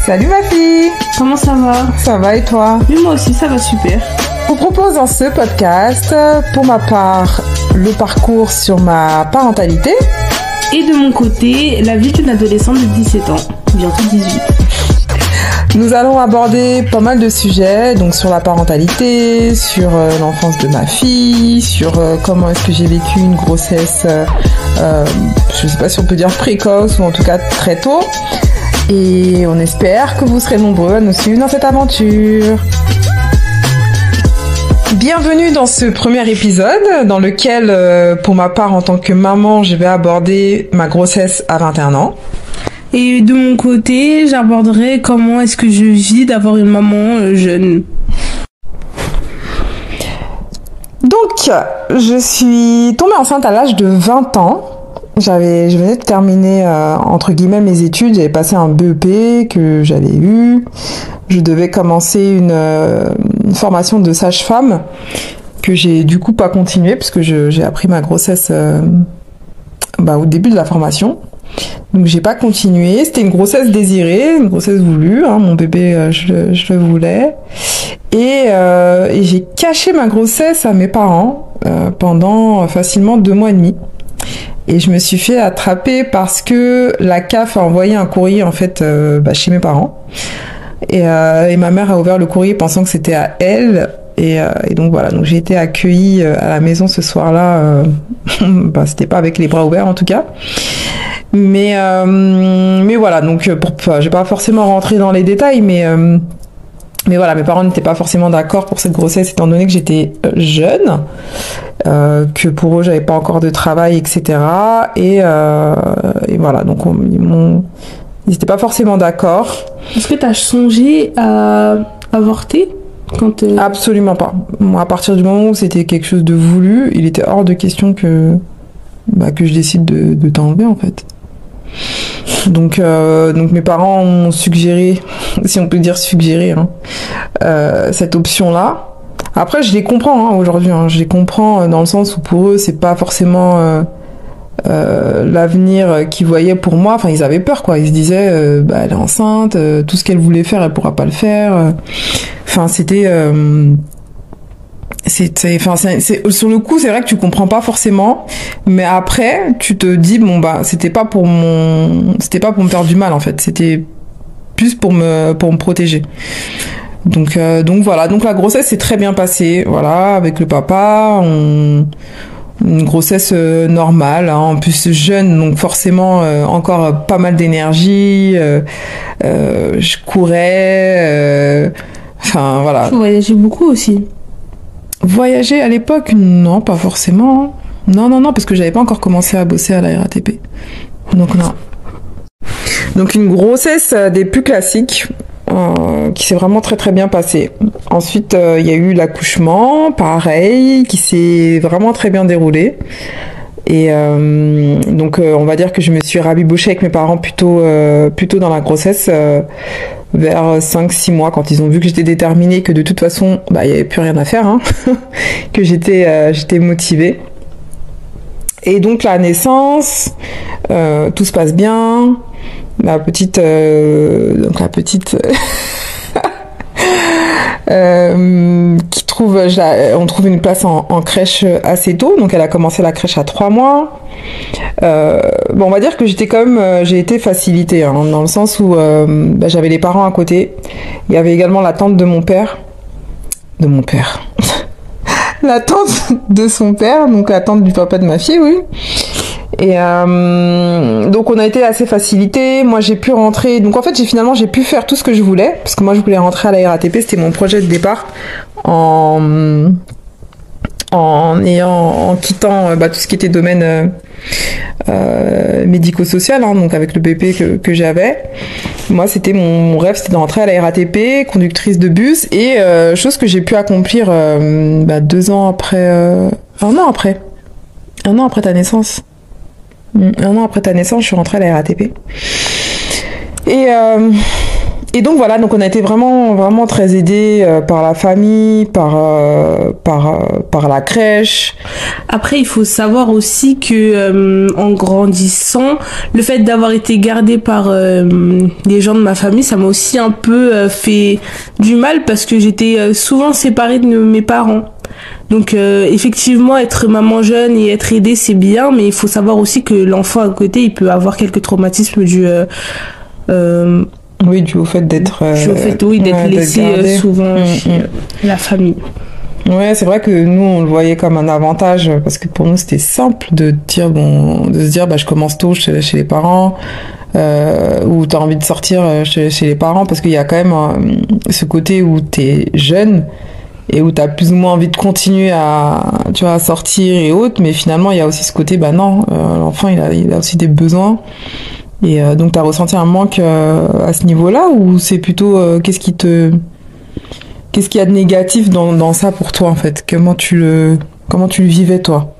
Salut ma fille. Comment ça va? Ça va et toi? Oui, moi aussi, ça va super. Je vous propose dans ce podcast, pour ma part, le parcours sur ma parentalité. Et de mon côté, la vie d'une adolescente de 17 ans, bientôt 18. Nous allons aborder pas mal de sujets, donc sur la parentalité, sur l'enfance de ma fille, sur comment est-ce que j'ai vécu une grossesse, je sais pas si on peut dire précoce ou en tout cas très tôt. Et on espère que vous serez nombreux à nous suivre dans cette aventure. Bienvenue dans ce premier épisode dans lequel, pour ma part en tant que maman, je vais aborder ma grossesse à 21 ans. Et de mon côté, j'aborderai comment est-ce que je vis d'avoir une maman jeune. Donc, je suis tombée enceinte à l'âge de 20 ans. Je venais de terminer, entre guillemets, mes études. J'avais passé un BEP que j'avais eu. Je devais commencer une formation de sage-femme que j'ai du coup pas continué puisque j'ai appris ma grossesse au début de la formation. Donc j'ai pas continué. C'était une grossesse désirée, une grossesse voulue. Mon bébé, je le voulais. Et j'ai caché ma grossesse à mes parents pendant facilement 2 mois et demi. Et je me suis fait attraper parce que la CAF a envoyé un courrier en fait chez mes parents. Et ma mère a ouvert le courrier pensant que c'était à elle. Et donc voilà, donc j'ai été accueillie à la maison ce soir-là. C'était pas avec les bras ouverts en tout cas. Mais voilà, donc je vais pas forcément rentrer dans les détails, mais voilà, mes parents n'étaient pas forcément d'accord pour cette grossesse étant donné que j'étais jeune, que pour eux j'avais pas encore de travail, etc. Et voilà, donc ils n'étaient pas forcément d'accord. Est-ce que tu as songé à avorter Absolument pas. Moi, à partir du moment où c'était quelque chose de voulu, il était hors de question que je décide de t'enlever en fait. Donc mes parents ont suggéré, si on peut dire suggéré, cette option-là. Après, je les comprends aujourd'hui. Je les comprends dans le sens où pour eux, c'est pas forcément l'avenir qu'ils voyaient pour moi. Enfin, ils avaient peur, quoi. Ils se disaient, elle est enceinte, tout ce qu'elle voulait faire, elle pourra pas le faire. Enfin, c'était sur le coup, c'est vrai que tu comprends pas forcément, mais après, tu te dis c'était pas pour me faire du mal en fait, c'était plus pour me protéger. Donc voilà, donc la grossesse s'est très bien passée, voilà, avec le papa, une grossesse normale, en plus jeune, donc forcément encore pas mal d'énergie, je courais, enfin voilà. Tu voyageais beaucoup aussi. Voyager à l'époque, non, pas forcément. Non, parce que j'avais pas encore commencé à bosser à la RATP. Donc non. Donc une grossesse des plus classiques, qui s'est vraiment très très bien passée. Ensuite, il y a eu l'accouchement, pareil, qui s'est vraiment très bien déroulé. Et donc on va dire que je me suis rabibochée avec mes parents plutôt dans la grossesse, vers 5-6 mois, quand ils ont vu que j'étais déterminée, que de toute façon il n'y avait plus rien à faire, que j'étais motivée. Et donc la naissance, tout se passe bien, la petite on trouve une place en crèche assez tôt, donc elle a commencé la crèche à 3 mois. On va dire que j'ai été facilitée, dans le sens où j'avais les parents à côté. Il y avait également la tante de mon père, la tante de son père, donc la tante du papa de ma fille, oui. Et donc on a été assez facilité. Moi j'ai pu rentrer, donc en fait j'ai pu faire tout ce que je voulais, parce que moi je voulais rentrer à la RATP, c'était mon projet de départ, en quittant tout ce qui était domaine médico-social, donc avec le BP que j'avais. Moi c'était mon rêve, c'était de rentrer à la RATP, conductrice de bus, et chose que j'ai pu accomplir 2 ans après, un an après ta naissance. Un an après ta naissance, je suis rentrée à la RATP. Et Et donc voilà, donc on a été vraiment très aidés par la famille, par la crèche. Après, il faut savoir aussi que en grandissant, le fait d'avoir été gardée par les gens de ma famille, ça m'a aussi un peu fait du mal parce que j'étais souvent séparée de mes parents. Donc effectivement, être maman jeune et être aidée, c'est bien, mais il faut savoir aussi que l'enfant à côté, il peut avoir quelques traumatismes oui, dû au fait d'être d'être laissé souvent chez la famille. Ouais, c'est vrai que nous on le voyait comme un avantage parce que pour nous c'était simple de se dire je commence tôt chez les parents ou t'as envie de sortir chez les parents parce qu'il y a quand même ce côté où t'es jeune et où t'as plus ou moins envie de continuer à sortir et autres, mais finalement il y a aussi ce côté non, l'enfant il a aussi des besoins. Et donc t'as ressenti un manque à ce niveau-là ou c'est plutôt qu'est-ce qu'il y a de négatif dans ça pour toi en fait? Comment tu le vivais toi?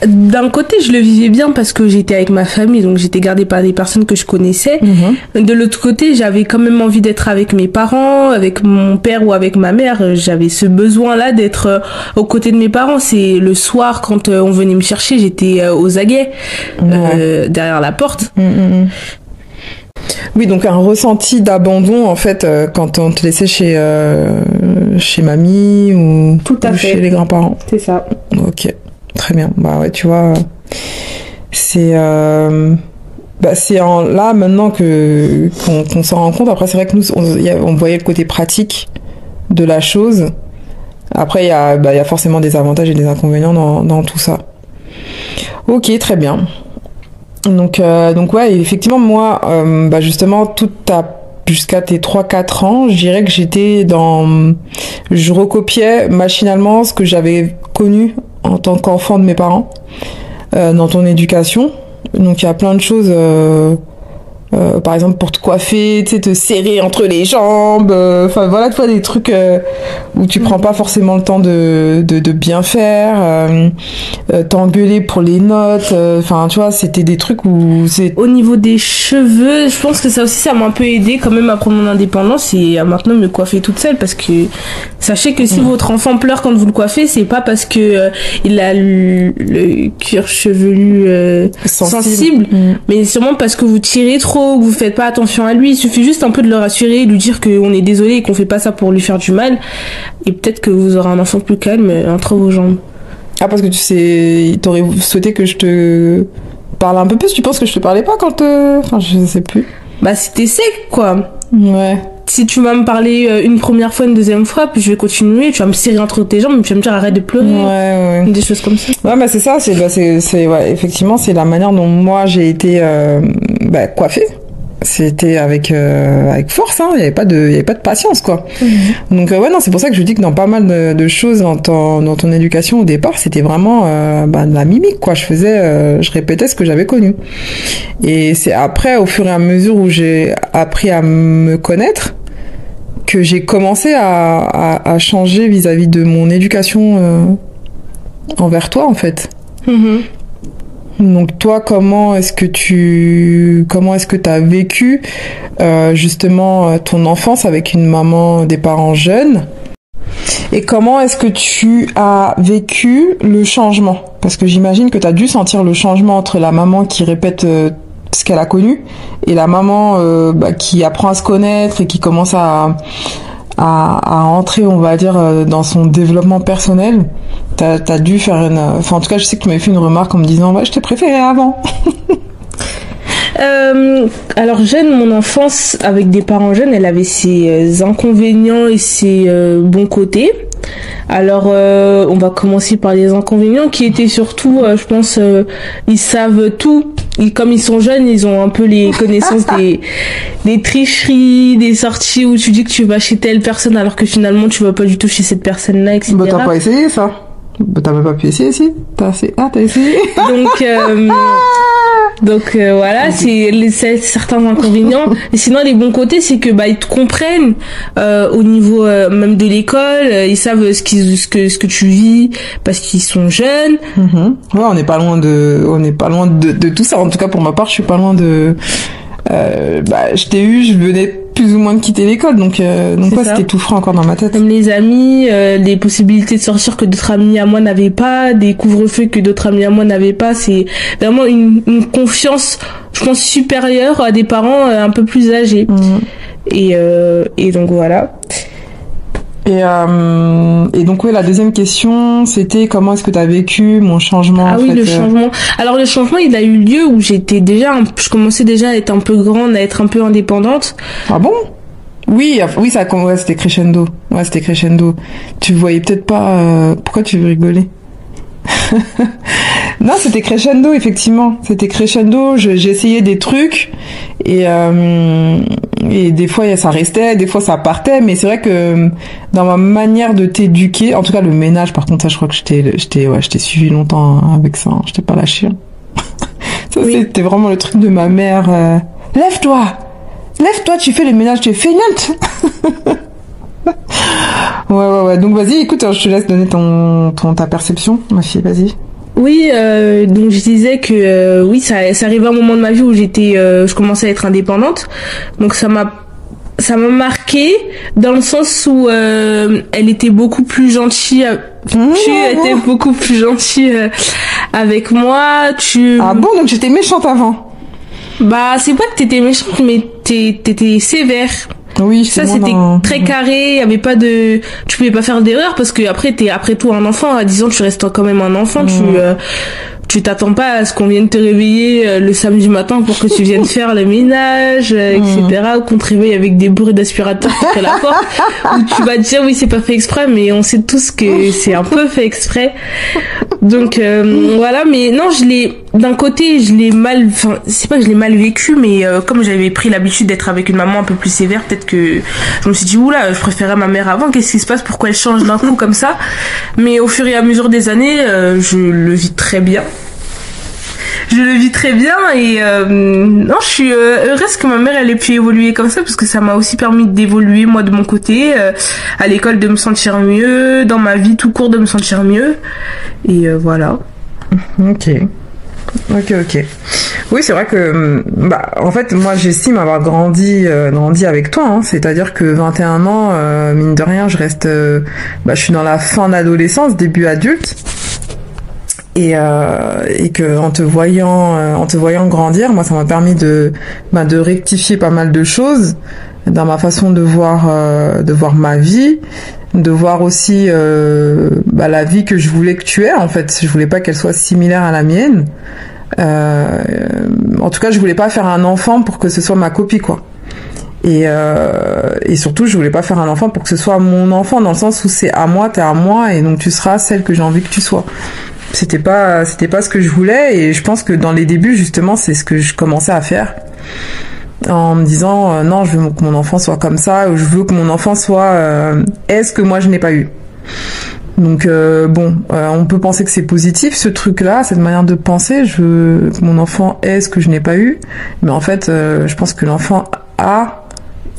D'un côté, je le vivais bien parce que j'étais avec ma famille, donc j'étais gardée par des personnes que je connaissais. De l'autre côté, j'avais quand même envie d'être avec mes parents, avec mon père ou avec ma mère. J'avais ce besoin-là d'être aux côtés de mes parents. C'est le soir, quand on venait me chercher, j'étais aux aguets, derrière la porte. Oui, donc un ressenti d'abandon en fait quand on te laissait chez mamie ou chez les grands-parents. C'est ça. Ok. Très bien. Bah ouais, tu vois, c'est là maintenant qu'on s'en rend compte. Après, c'est vrai que nous, on voyait le côté pratique de la chose. Après, il y a forcément des avantages et des inconvénients dans tout ça. Ok, très bien. Donc ouais, effectivement, moi, justement, jusqu'à tes 3-4 ans, je dirais que je recopiais machinalement ce que j'avais connu en tant qu'enfant de mes parents dans ton éducation. Donc il y a plein de choses, par exemple pour te coiffer, tu sais, te serrer entre les jambes, enfin voilà, tu vois, des trucs où tu prends pas forcément le temps de bien faire, t'engueuler pour les notes, enfin tu vois, c'était des trucs où c'est... Au niveau des cheveux, je pense que ça aussi, ça m'a un peu aidé quand même à prendre mon indépendance et à maintenant me coiffer toute seule parce que sachez que si votre enfant pleure quand vous le coiffez, c'est pas parce que il a le cuir chevelu sensible, mais sûrement parce que vous tirez trop, que vous faites pas attention à lui. Il suffit juste un peu de le rassurer, lui dire qu'on est désolé et qu'on fait pas ça pour lui faire du mal, et peut-être que vous aurez un enfant plus calme entre vos jambes. Ah, parce que tu sais, t'aurais souhaité que je te parle un peu plus. Tu penses que je te parlais pas quand enfin, je sais plus. Bah, c'était sec, quoi. Ouais. Si tu vas me parler une première fois, une deuxième fois, puis je vais continuer, tu vas me serrer entre tes jambes, tu vas me dire arrête de pleurer. Ouais. Des choses comme ça. Ouais, bah c'est ça, ouais, effectivement, c'est la manière dont moi j'ai été coiffée. C'était avec force, hein. Il y avait pas de patience, quoi. Donc ouais, non, c'est pour ça que je dis que dans pas mal de choses dans ton éducation au départ, c'était vraiment de la mimique, quoi. Je répétais ce que j'avais connu. Et c'est après, au fur et à mesure où j'ai appris à me connaître, que j'ai commencé à changer vis-à-vis de mon éducation envers toi, en fait. Donc toi, comment est-ce que t'as vécu justement ton enfance avec une maman, des parents jeunes, et comment est-ce que tu as vécu le changement? Parce que j'imagine que t'as dû sentir le changement entre la maman qui répète ce qu'elle a connu et la maman qui apprend à se connaître et qui commence à entrer, on va dire, dans son développement personnel. T'as dû faire enfin, en tout cas, je sais que tu m'avais fait une remarque en me disant, je t'ai préféré avant. Alors jeune, mon enfance avec des parents jeunes, elle avait ses inconvénients et ses bons côtés. Alors on va commencer par les inconvénients qui étaient surtout, je pense, ils savent tout. Comme ils sont jeunes, ils ont un peu les connaissances des tricheries, des sorties où tu dis que tu vas chez telle personne alors que finalement tu vas pas du tout chez cette personne-là, etc. Bah t'as pas essayé ça? Bah t'as même pas pu essayer, si? T'as essayé? Donc voilà, c'est certains inconvénients. Et sinon les bons côtés, c'est que ils te comprennent au niveau même de l'école, ils savent ce que tu vis parce qu'ils sont jeunes. Ouais, on n'est pas loin de tout ça. En tout cas pour ma part, je suis pas loin de je t'ai eu, je venais plus ou moins de quitter l'école, donc ouais, ça. c'était tout frais encore dans ma tête. Comme les amis, les possibilités de sortir que d'autres amis à moi n'avaient pas, des couvre-feux que d'autres amis à moi n'avaient pas, c'est vraiment une confiance, je pense, supérieure à des parents un peu plus âgés. Et donc voilà. Et donc ouais, la deuxième question, c'était comment est-ce que tu as vécu mon changement? Ah oui, le changement. Alors le changement, il a eu lieu où je commençais déjà à être un peu grande, à être un peu indépendante. Ah bon? Oui, ouais, c'était crescendo. Ouais, c'était crescendo. Tu voyais peut-être pas. Pourquoi tu veux rigoler? Non, c'était crescendo, effectivement. C'était crescendo. J'essayais des trucs et des fois ça restait, des fois ça partait. Mais c'est vrai que dans ma manière de t'éduquer, en tout cas le ménage, par contre, ça, je crois que je t'ai suivi longtemps avec ça. Hein. Je t'ai pas lâché. Ça, oui. C'était vraiment le truc de ma mère. Lève-toi, tu fais le ménage, tu es feignante. Ouais. Donc vas-y, écoute, je te laisse donner ta perception, ma fille, vas-y. Oui, donc je disais que oui, ça arrivait à un moment de ma vie où je commençais à être indépendante. Donc ça m'a marqué dans le sens où elle était beaucoup plus gentille. Tu étais beaucoup plus gentille avec moi. Ah bon, donc j'étais méchante avant. Bah, c'est pas que t'étais méchante, mais t'étais sévère. Oui, ça c'était très carré, y avait pas de, tu pouvais pas faire d'erreur parce que après t'es après tout un enfant, à 10 ans tu restes quand même un enfant, tu t'attends pas à ce qu'on vienne te réveiller le samedi matin pour que tu viennes faire le ménage, etc. Ou qu'on te réveille avec des bruits d'aspirateur contre la porte, où tu vas te dire oui c'est pas fait exprès, mais on sait tous que c'est un peu fait exprès. Donc voilà, mais non, d'un côté je l'ai mal, enfin c'est pas que je l'ai mal vécu, mais comme j'avais pris l'habitude d'être avec une maman un peu plus sévère, peut-être que je me suis dit oula, je préférais ma mère avant, qu'est-ce qui se passe, pourquoi elle change d'un coup comme ça. Mais au fur et à mesure des années, je le vis très bien. Et non, je suis heureuse que ma mère elle ait pu évoluer comme ça, parce que ça m'a aussi permis d'évoluer moi de mon côté, à l'école de me sentir mieux, dans ma vie tout court de me sentir mieux, et voilà. Ok. Oui, c'est vrai que en fait moi j'estime avoir grandi avec toi, hein. C'est-à-dire que 21 ans, mine de rien, je reste je suis dans la fin d'adolescence, début adulte. Et que en te voyant grandir, moi ça m'a permis de rectifier pas mal de choses dans ma façon de voir ma vie, de voir aussi la vie que je voulais que tu aies. En fait, je voulais pas qu'elle soit similaire à la mienne. En tout cas, je voulais pas faire un enfant pour que ce soit ma copie, quoi. Et surtout, je voulais pas faire un enfant pour que ce soit mon enfant, dans le sens où c'est à moi, t'es à moi, et donc tu seras celle que j'ai envie que tu sois. C'était pas ce que je voulais, et je pense que dans les débuts, justement, c'est ce que je commençais à faire. En me disant, non, je veux que mon enfant soit comme ça, ou je veux que mon enfant soit est-ce que moi je n'ai pas eu. Donc on peut penser que c'est positif, ce truc-là, cette manière de penser, je veux que mon enfant ait ce que je n'ai pas eu, mais en fait, je pense que l'enfant a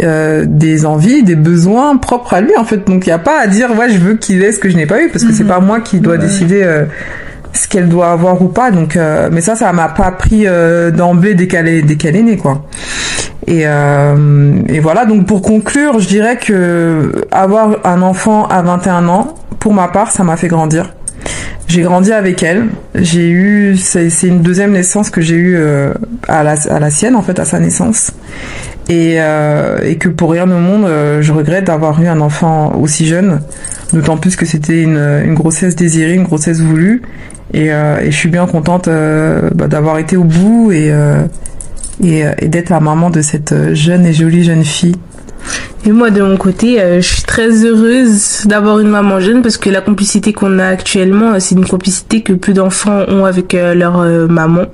des envies, des besoins propres à lui, en fait. Donc il y a pas à dire ouais, je veux qu'il ait ce que je n'ai pas eu, parce que c'est pas moi qui dois décider ce qu'elle doit avoir ou pas. Donc mais ça m'a pas pris d'emblée dès qu'elle est née, quoi. Et voilà, donc pour conclure, je dirais que avoir un enfant à 21 ans, pour ma part, ça m'a fait grandir. J'ai grandi avec elle. C'est une deuxième naissance que j'ai eue à la sienne, en fait, à sa naissance. Et que pour rien au monde, je regrette d'avoir eu un enfant aussi jeune, d'autant plus que c'était une grossesse désirée, une grossesse voulue. Et je suis bien contente d'avoir été au bout et d'être la maman de cette jeune et jolie jeune fille. Et moi de mon côté, je suis très heureuse d'avoir une maman jeune, parce que la complicité qu'on a actuellement, c'est une complicité que peu d'enfants ont avec leur maman.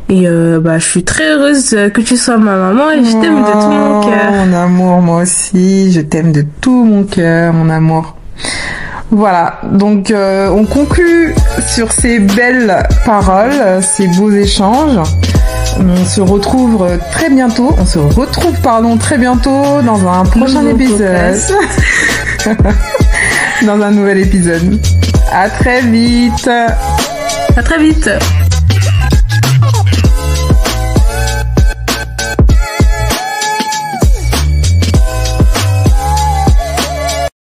Et je suis très heureuse que tu sois ma maman, et je t'aime de tout mon cœur. Mon amour, moi aussi, je t'aime de tout mon cœur, mon amour. Voilà, donc on conclut sur ces belles paroles, ces beaux échanges. On se retrouve très bientôt. Très bientôt dans un prochain épisode. Dans un nouvel épisode. À très vite. À très vite.